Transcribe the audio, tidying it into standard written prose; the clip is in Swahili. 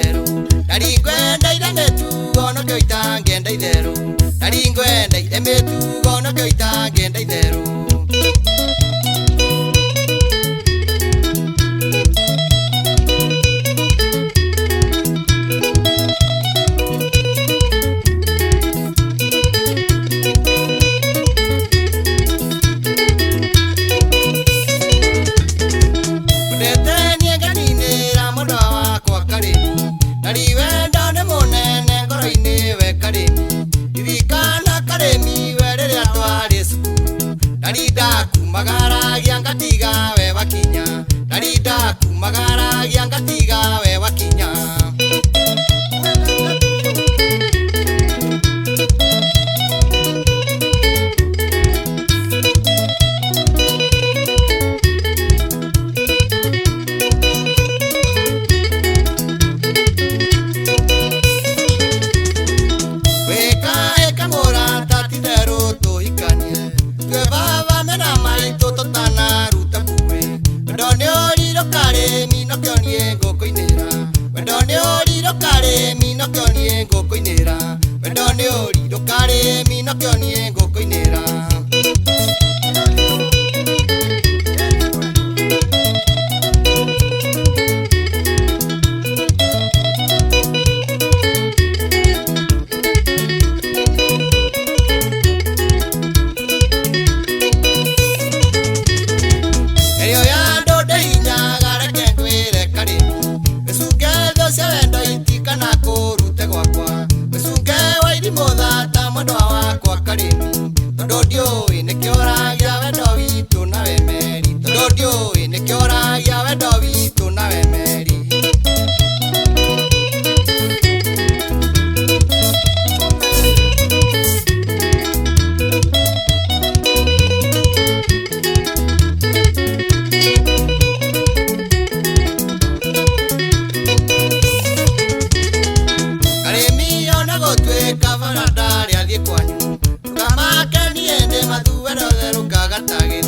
itheru Naringwenda iremetu ono kyo itangenda itheru Naringwenda iremetu ono kyo itangenda itheru Narida kumagara giangatiga we wakinya Narida kumagara giangatiga we wakinya Weka eka mora tatidero to hikanye Baba mena mai toto tana ruta buwe Wendone oriro kare mino kyonie goko inera Wendone oriro kare mino kyonie goko inera Wendone oriro kare mino kyonie goko inera Mwendo wakwa karimi Tondodio inekiora wendo witu na wemeri Tondodio inekiora wendo witu na wemeri Karimi ona gotwe kavarada kwanyu Kamake niende mathuwe rothe rukagatage